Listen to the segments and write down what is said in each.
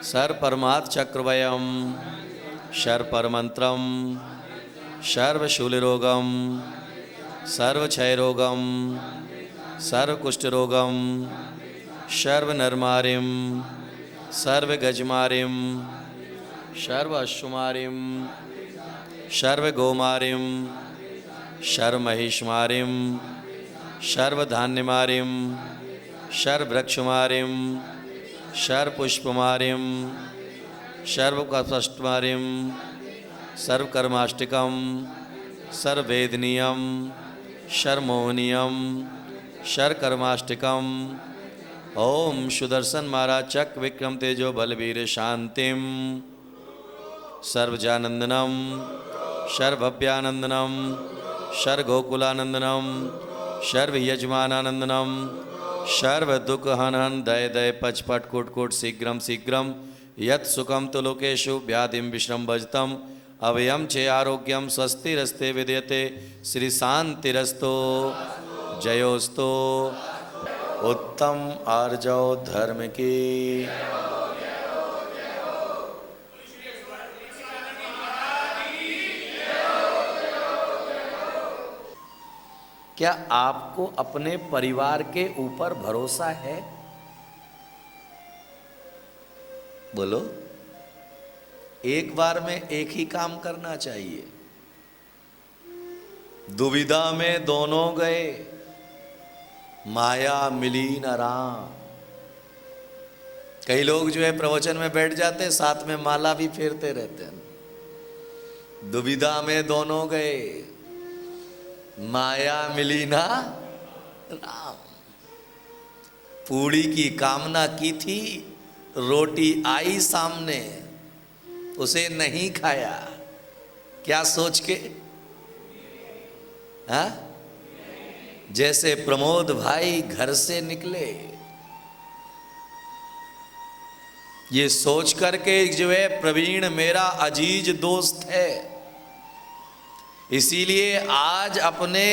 Sir परमात् चक्रवयम शर परमंत्रम सर्वशूलरोगम सर्वक्षयरोगम सर्वकुष्ठरोगम सर्वनरमारिम सर्वगजमारिम सर्वाश्वमारिम सर्वगोमारिम सर्वमहिषमारिम सर्वधान्यमारिम सर्ववृक्षमारिम सर्वपुष्पमारिम सर्वकष्टमारिम सर्वकर्माष्टिकम सर्ववेदनीयम सर्वमोहनीयम सर्वकर्माष्टिकम। ओम सुदर्शन महाराज चक विक्रम तेजो बलवीर शांतिम सर्वजानंदनम सर्वभव्यानंदनम सर्वगोकुलानंदनम सर्वयजमानानंदनम सर्वदुःखहनन दय दय पचपट कुट कुट शीघ्रम शीघ्रम यत् सुखम तो लोकेशु व्याधिम विश्रम भजतम अवयम चे आरोग्यम स्वस्तिरस्ते विद्यते श्री शांतिरस्तो जयोस्तो। उत्तम आर्जव धर्म की क्या आपको अपने परिवार के ऊपर भरोसा है? बोलो। एक बार में एक ही काम करना चाहिए। दुविधा में दोनों गए, माया मिली न राम। कई लोग जो है प्रवचन में बैठ जाते, साथ में माला भी फेरते रहते हैं। दुविधा में दोनों गए, माया मिली ना राम। पूड़ी की कामना की थी, रोटी आई सामने, उसे नहीं खाया। क्या सोच के? हाँ? जैसे प्रमोद भाई घर से निकले, ये सोच करके जो है प्रवीण मेरा अजीज दोस्त है, इसीलिए आज अपने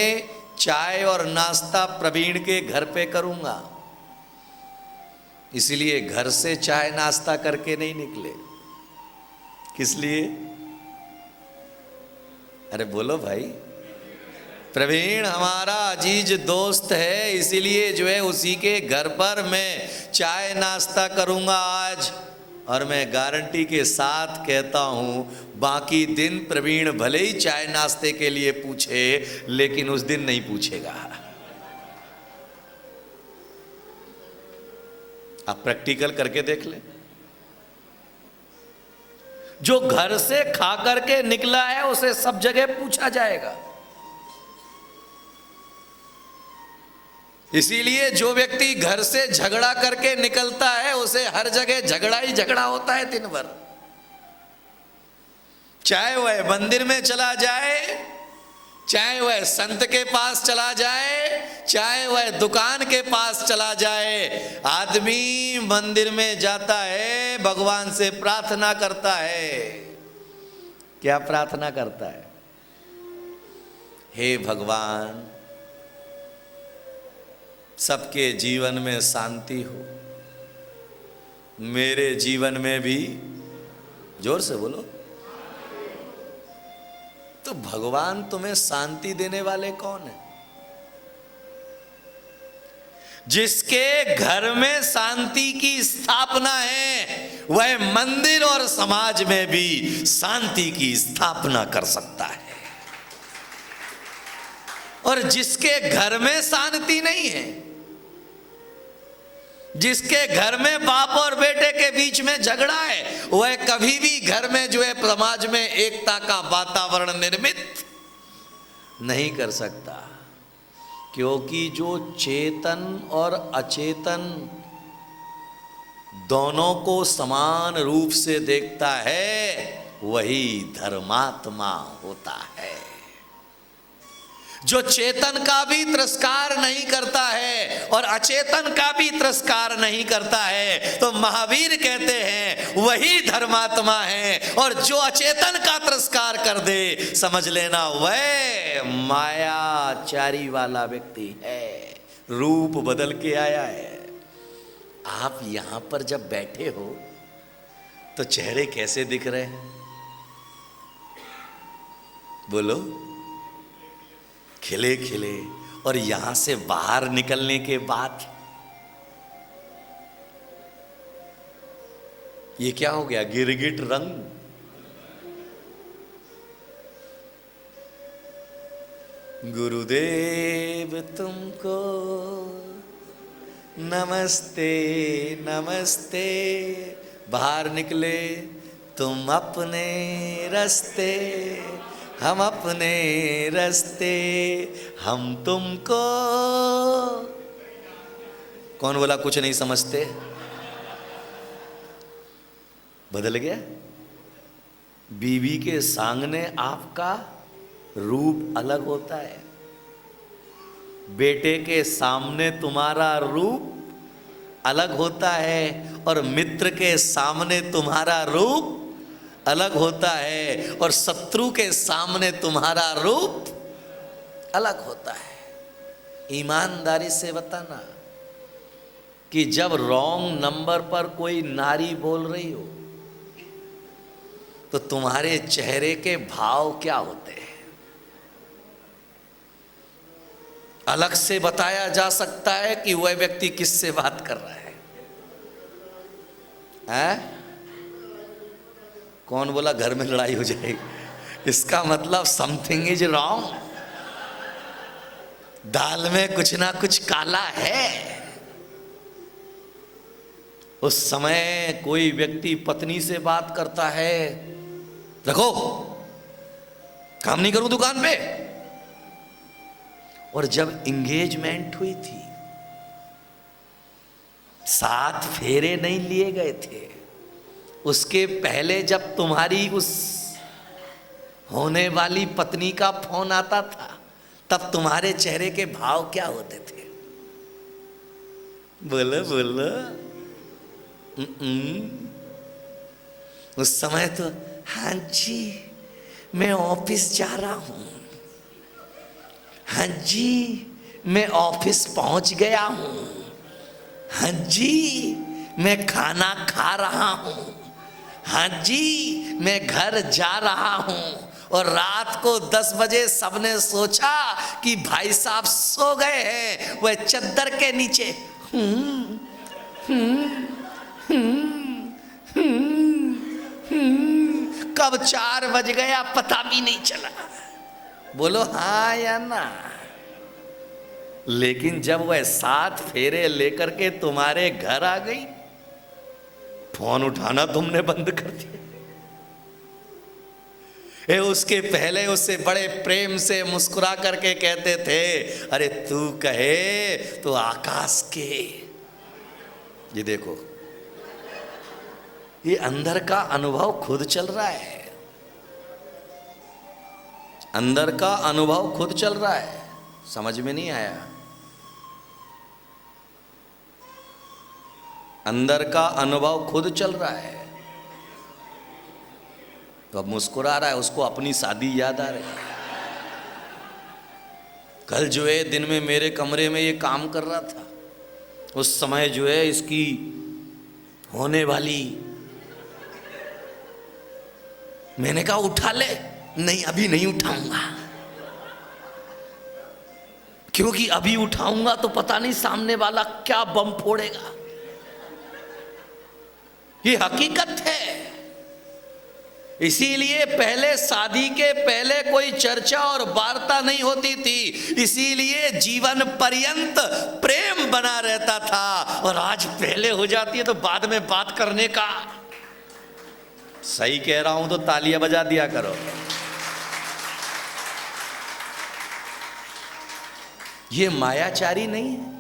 चाय और नाश्ता प्रवीण के घर पे करूंगा। इसीलिए घर से चाय नाश्ता करके नहीं निकले। किस लिए? अरे बोलो भाई। प्रवीण हमारा अजीज दोस्त है, इसीलिए जो है उसी के घर पर मैं चाय नाश्ता करूंगा आज। और मैं गारंटी के साथ कहता हूं, बाकी दिन प्रवीण भले ही चाय नाश्ते के लिए पूछे, लेकिन उस दिन नहीं पूछेगा। आप प्रैक्टिकल करके देख ले। जो घर से खा करके निकला है उसे सब जगह पूछा जाएगा। इसीलिए जो व्यक्ति घर से झगड़ा करके निकलता है उसे हर जगह झगड़ा ही झगड़ा होता है दिन भर। चाहे वह मंदिर में चला जाए, चाहे वह संत के पास चला जाए, चाहे वह दुकान के पास चला जाए, आदमी मंदिर में जाता है, भगवान से प्रार्थना करता है। क्या प्रार्थना करता है? हे भगवान, सबके जीवन में शांति हो, मेरे जीवन में भी। जोर से बोलो। तो भगवान तुम्हें शांति देने वाले कौन है? जिसके घर में शांति की स्थापना है, वह मंदिर और समाज में भी शांति की स्थापना कर सकता है। और जिसके घर में शांति नहीं है, जिसके घर में बाप और बेटे के बीच में झगड़ा है, वह कभी भी घर में जो है समाज में एकता का वातावरण निर्मित नहीं कर सकता। क्योंकि जो चेतन और अचेतन दोनों को समान रूप से देखता है, वही धर्मात्मा होता है। जो चेतन का भी तिरस्कार नहीं करता है और अचेतन का भी तिरस्कार नहीं करता है, तो महावीर कहते हैं वही धर्मात्मा है। और जो अचेतन का तिरस्कार कर दे, समझ लेना वह मायाचारी वाला व्यक्ति है, रूप बदल के आया है। आप यहां पर जब बैठे हो, तो चेहरे कैसे दिख रहे हैं? बोलो। खिले खिले। और यहां से बाहर निकलने के बाद ये क्या हो गया? गिरगिट रंग। गुरुदेव तुमको नमस्ते नमस्ते। बाहर निकले तुम अपने रास्ते, हम अपने रास्ते, हम तुमको। कौन बोला कुछ नहीं समझते? बदल गया। बीवी के सामने आपका रूप अलग होता है, बेटे के सामने तुम्हारा रूप अलग होता है, और मित्र के सामने तुम्हारा रूप अलग होता है, और शत्रु के सामने तुम्हारा रूप अलग होता है। ईमानदारी से बताना कि जब रॉन्ग नंबर पर कोई नारी बोल रही हो तो तुम्हारे चेहरे के भाव क्या होते हैं? अलग से बताया जा सकता है कि वह व्यक्ति किससे बात कर रहा है? हैं? कौन बोला घर में लड़ाई हो जाएगी? इसका मतलब समथिंग इज रॉन्ग। दाल में कुछ ना कुछ काला है। उस समय कोई व्यक्ति पत्नी से बात करता है, रखो काम नहीं करूं दुकान पे। और जब एंगेजमेंट हुई थी, 7 फेरे नहीं लिए गए थे, उसके पहले जब तुम्हारी उस होने वाली पत्नी का फोन आता था, तब तुम्हारे चेहरे के भाव क्या होते थे? बोलो बोलो। उस समय तो हाँ जी मैं ऑफिस जा रहा हूं, हाँ जी मैं ऑफिस पहुंच गया हूं, हाँ जी मैं खाना खा रहा हूं, हाँ जी मैं घर जा रहा हूं। और रात को 10 बजे सबने सोचा कि भाई साहब सो गए हैं, वह चद्दर के नीचे कब 4 बज गया पता भी नहीं चला। बोलो हाँ या ना? लेकिन जब वह 7 फेरे लेकर के तुम्हारे घर आ गई, फोन उठाना तुमने बंद कर दिया। उसके पहले उससे बड़े प्रेम से मुस्कुरा करके कहते थे, अरे तू कहे तो आकाश के। ये देखो, ये अंदर का अनुभव खुद चल रहा है, अंदर का अनुभव खुद चल रहा है। समझ में नहीं आया? अंदर का अनुभव खुद चल रहा है। तो अब मुस्कुरा रहा है, उसको अपनी शादी याद आ रही है। कल जो है दिन में मेरे कमरे में ये काम कर रहा था, उस समय जो है इसकी होने वाली, मैंने कहा उठा ले, नहीं अभी नहीं उठाऊंगा, क्योंकि अभी उठाऊंगा तो पता नहीं सामने वाला क्या बम फोड़ेगा। ये हकीकत है। इसीलिए पहले शादी के पहले कोई चर्चा और वार्ता नहीं होती थी, इसीलिए जीवन पर्यंत प्रेम बना रहता था। और आज पहले हो जाती है तो बाद में बात करने का। सही कह रहा हूं तो तालियां बजा दिया करो। ये मायाचारी नहीं है।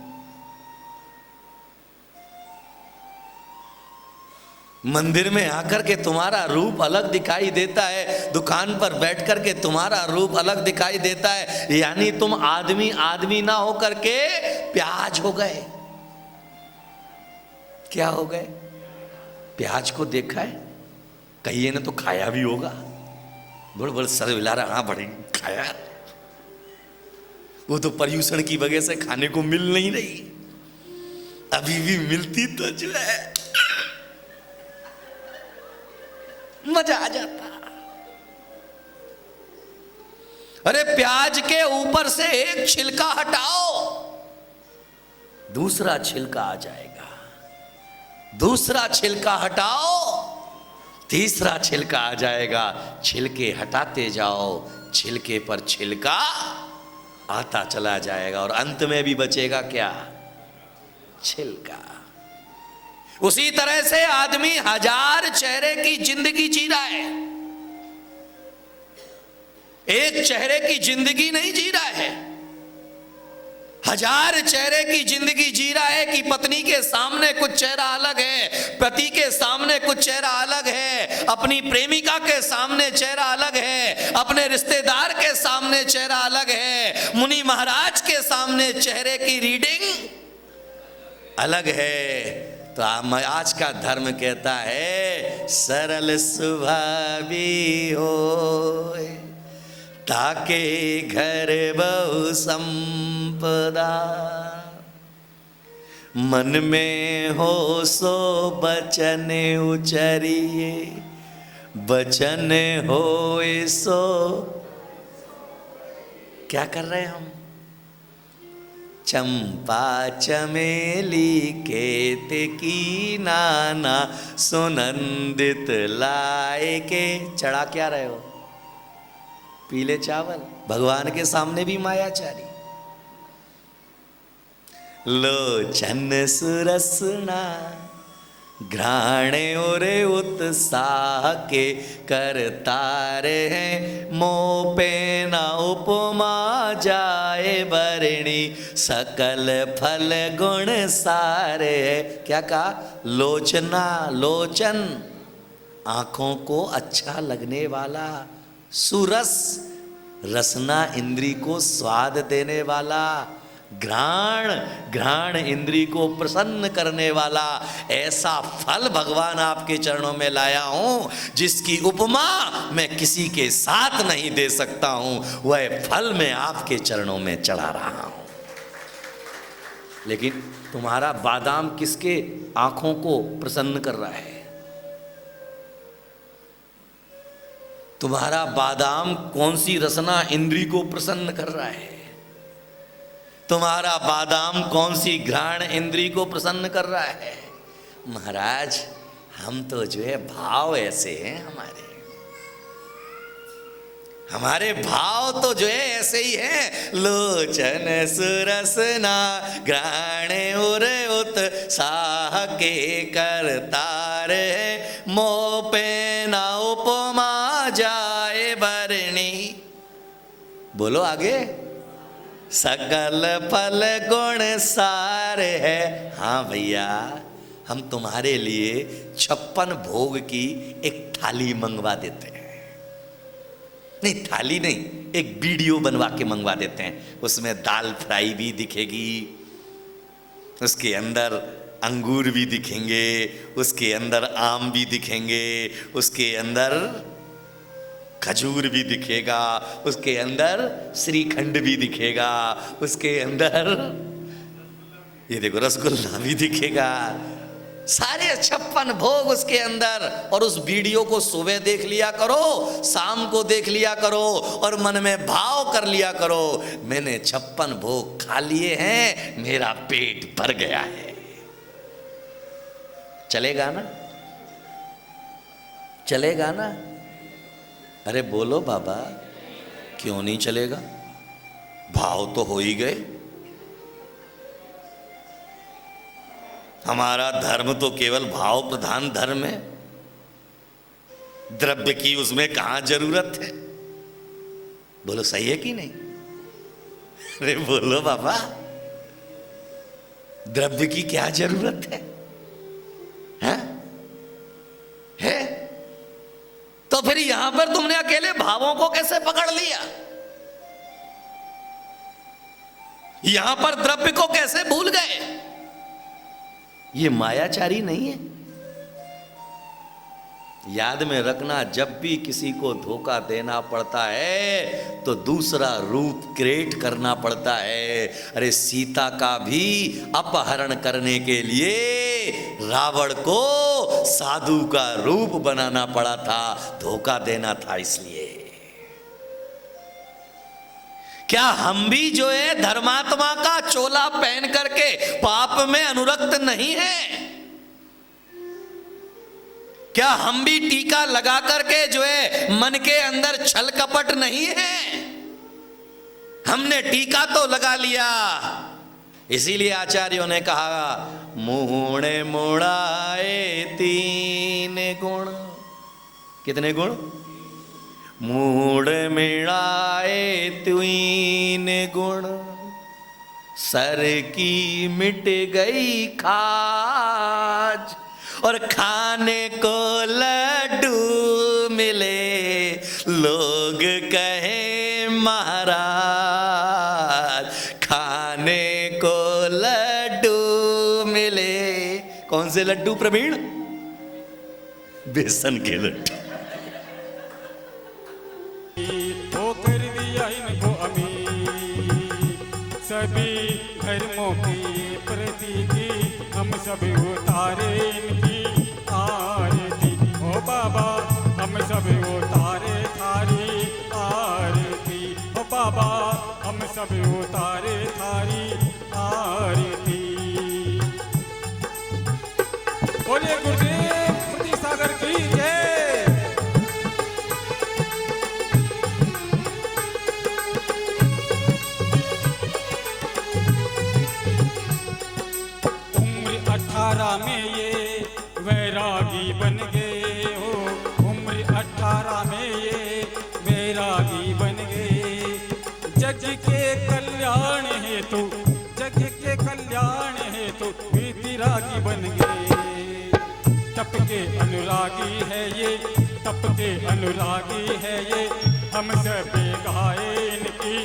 मंदिर में आकर के तुम्हारा रूप अलग दिखाई देता है, दुकान पर बैठ कर के तुम्हारा रूप अलग दिखाई देता है, यानी तुम आदमी आदमी ना हो करके प्याज हो गए। क्या हो गए? प्याज को देखा है? कहिए ने तो खाया भी होगा। बड़ बड़ सर हिला रहा, हाँ बड़ी खाया। वो तो प्रदूषण की वजह से खाने को मिल नहीं रही, अभी भी मिलती तो जो है मजा आ जाता। अरे प्याज के ऊपर से एक छिलका हटाओ, दूसरा छिलका आ जाएगा, दूसरा छिलका हटाओ, तीसरा छिलका आ जाएगा। छिलके हटाते जाओ, छिलके पर छिलका आता चला जाएगा और अंत में भी बचेगा क्या? छिलका। उसी तरह से आदमी 1000 चेहरे की जिंदगी जी रहा है, एक चेहरे की जिंदगी नहीं जी रहा है। 1000 चेहरे की जिंदगी जी रहा है कि पत्नी के सामने कुछ चेहरा अलग है, पति के सामने कुछ चेहरा अलग है, अपनी प्रेमिका के सामने चेहरा अलग है, अपने रिश्तेदार के सामने चेहरा अलग है, मुनि महाराज के सामने चेहरे की रीडिंग अलग है। तो आज का धर्म कहता है सरल स्वभावी हो ताके घर बहु संपदा, मन में हो सो बचन उचरिए, बचन हो सो। क्या कर रहे हैं हम? चंपा चमेली केते की नाना सुनंदित लाए के चढ़ा क्या रहे हो? पीले चावल। भगवान के सामने भी मायाचारी। लोचन सुरसना घ्राणे ओरे उत्साह के करतार हैं, मोह पे न उपमा जाए बरणी, सकल फल गुण सारे है। क्या कहा? लोचना, लोचन आंखों को अच्छा लगने वाला, सुरस रसना इंद्री को स्वाद देने वाला, घ्राण घ्राण इंद्री को प्रसन्न करने वाला, ऐसा फल भगवान आपके चरणों में लाया हूं जिसकी उपमा मैं किसी के साथ नहीं दे सकता हूं। वह फल मैं आपके चरणों में चढ़ा रहा हूं। लेकिन तुम्हारा बादाम किसके आंखों को प्रसन्न कर रहा है? तुम्हारा बादाम कौन सी रसना इंद्री को प्रसन्न कर रहा है? तुम्हारा बादाम कौन सी घ्राण इंद्री को प्रसन्न कर रहा है? महाराज हम तो जो है भाव ऐसे हैं, हमारे भाव तो जो है ऐसे ही हैं। लोचन सुरसना घ्राणे उर उत्साह के करतार है, मोह पे न उपमा जाए बरणी। बोलो आगे। सकल फल गुण सार है। हाँ भैया, हम तुम्हारे लिए 56 भोग की एक थाली मंगवा देते हैं। नहीं थाली नहीं, एक वीडियो बनवा के मंगवा देते हैं। उसमें दाल फ्राई भी दिखेगी, उसके अंदर अंगूर भी दिखेंगे, उसके अंदर आम भी दिखेंगे, उसके अंदर खजूर भी दिखेगा, उसके अंदर श्रीखंड भी दिखेगा, उसके अंदर ये देखो रसगुल्ला भी दिखेगा, सारे 56 भोग उसके अंदर। और उस वीडियो को सुबह देख लिया करो, शाम को देख लिया करो और मन में भाव कर लिया करो, मैंने 56 भोग खा लिए हैं, मेरा पेट भर गया है। चलेगा ना? चलेगा ना? अरे बोलो बाबा, क्यों नहीं चलेगा? भाव तो हो ही गए। हमारा धर्म तो केवल भाव प्रधान धर्म है, द्रव्य की उसमें कहां जरूरत है? बोलो सही है कि नहीं? अरे बोलो बाबा, द्रव्य की क्या जरूरत है? है? तो फिर यहां पर तुमने अकेले भावों को कैसे पकड़ लिया? यहां पर द्रव्य को कैसे भूल गए? ये मायाचारी नहीं है। याद में रखना, जब भी किसी को धोखा देना पड़ता है तो दूसरा रूप क्रिएट करना पड़ता है। अरे सीता का भी अपहरण करने के लिए रावण को साधु का रूप बनाना पड़ा था, धोखा देना था इसलिए। क्या हम भी जो है धर्मात्मा का चोला पहन करके पाप में अनुरक्त नहीं है? क्या हम भी टीका लगा करके जो है मन के अंदर छल कपट नहीं है? हमने टीका तो लगा लिया। इसीलिए आचार्यों ने कहा मुहूणे मुड़ाए तीन गुण। कितने गुण? मूड मिड़ाए तीन गुण, सर की मिट गई खाज, और खाने को लड्डू मिले, लोग कहे महाराज। खाने को लड्डू मिले, कौन से लड्डू प्रवीण? बेसन के लड्डू। तो कर दिया इनको अमीर, सभी धर्मों की प्रतीकी, हम सब उतारे इनकी आरती। ओ बाबा हम सब उतारे थारी आरती। ओ बाबा हम सब उतारे थारी आरती। बोलिए गुरुदेव फतेह सागर की जय। उम्र 18 में ये वैरागी बन गए हो, उम्र 18 में ये वैरागी बन गए। जग के कल्याण हेतु, जग के कल्याण हेतु वीतरागी बन गए। तप के अनुरागी है ये, तप के अनुरागी है ये, हम सब गाए इनकी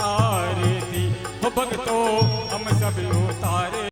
आरती। हो भक्तों हम सब उतारे